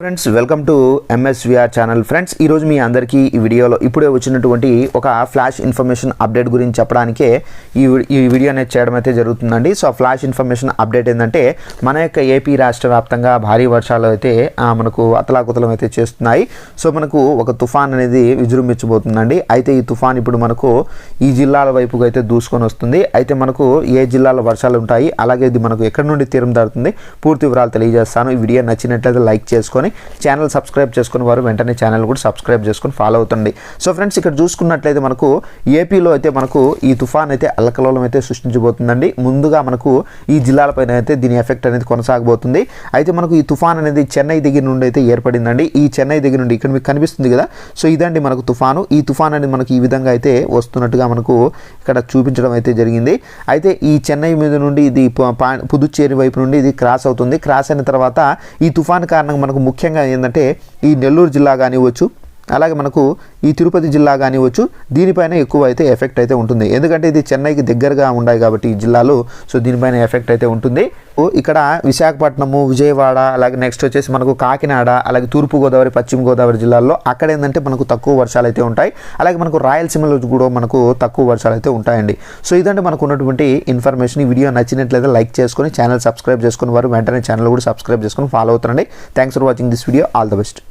Friends welcome to ఎంఎస్విఆర్ channel. Friends ఈరోజు మీ అందరికీ ఈ వీడియోలో ఇప్పుడే వచ్చినటువంటి ఒక ఫ్లాష్ ఇన్ఫర్మేషన్ అప్డేట్ గురించి చెప్పడానికే ఈ వీడియో అనేది చేయడం అయితే జరుగుతుందండి. సో ఆ ఫ్లాష్ ఇన్ఫర్మేషన్ అప్డేట్ ఏంటంటే మన యొక్క ఏపీ రాష్ట్ర వ్యాప్తంగా భారీ వర్షాలు అయితే మనకు అతలాకుతలం అయితే చేస్తున్నాయి. సో మనకు ఒక తుఫాన్ అనేది విజృంభించబోతుందండి. అయితే ఈ తుఫాన్ ఇప్పుడు మనకు ఈ జిల్లాల వైపుకు అయితే దూసుకొని వస్తుంది. అయితే మనకు ఏ జిల్లాలో వర్షాలు ఉంటాయి, అలాగే ఇది మనకు ఎక్కడి నుండి తీరం దాటుతుంది, పూర్తి వివరాలు తెలియజేస్తాను. ఈ వీడియో నచ్చినట్లయితే లైక్ చేసుకొని ఛానల్ సబ్స్క్రైబ్ చేసుకుని వారు వెంటనే ఛానల్ కూడా సబ్స్క్రైబ్ చేసుకొని ఫాలో అవుతుంది. సో ఫ్రెండ్స్ ఇక్కడ చూసుకున్నట్లయితే మనకు ఏపీలో అయితే మనకు ఈ తుఫాన్ అయితే అల్లకల్లోలం అయితే సృష్టించబోతుందండి. ముందుగా మనకు ఈ జిల్లాలపైన అయితే దీని ఎఫెక్ట్ అనేది కొనసాగబోతుంది. అయితే మనకు ఈ తుఫాన్ అనేది చెన్నై దగ్గర నుండి అయితే ఏర్పడిందండి. ఈ చెన్నై దగ్గర నుండి ఇక్కడ మీకు కనిపిస్తుంది కదా, సో ఇదండి మనకు తుఫాను. ఈ తుఫాన్ అనేది మనకు ఈ విధంగా అయితే వస్తున్నట్టుగా మనకు ఇక్కడ చూపించడం అయితే జరిగింది. అయితే ఈ చెన్నై మీద నుండి ఇది పుదుచ్చేరి వైపు నుండి ఇది క్రాస్ అవుతుంది. క్రాస్ అయిన తర్వాత ఈ తుఫాన్ కారణంగా మనకు ముఖ్యంగా ఏంటంటే ఈ నెల్లూరు జిల్లా కానివ్వచ్చు, అలాగే మనకు ఈ తిరుపతి జిల్లా కానివ్వచ్చు, దీనిపైన ఎక్కువ అయితే ఎఫెక్ట్ అయితే ఉంటుంది. ఎందుకంటే ఇది చెన్నైకి దగ్గరగా ఉన్నాయి కాబట్టి ఈ జిల్లాలు, సో దీనిపైన ఎఫెక్ట్ అయితే ఉంటుంది. ఇక్కడ విశాఖపట్నము, విజయవాడ, అలాగే నెక్స్ట్ వచ్చేసి మనకు కాకినాడ, అలాగే తూర్పుగోదావరి, పశ్చిమ గోదావరి జిల్లాల్లో అక్కడ ఏంటంటే మనకు తక్కువ వర్షాలు అయితే ఉంటాయి. అలాగే మనకు రాయలసీమలో కూడా మనకు తక్కువ వర్షాలు అయితే ఉంటాయండి. సో ఇదంటే మనకు ఉన్నటువంటి ఇన్ఫర్మేషన్. ఈ వీడియో నచ్చినట్లయితే లైక్ చేసుకొని ఛానల్ సబ్స్క్రైబ్ చేసుకుని వారు వెంటనే ఛానల్ కూడా సబ్స్క్రైబ్ చేసుకొని ఫాలో అవుతారండి. Thanks for watching this video. All the best.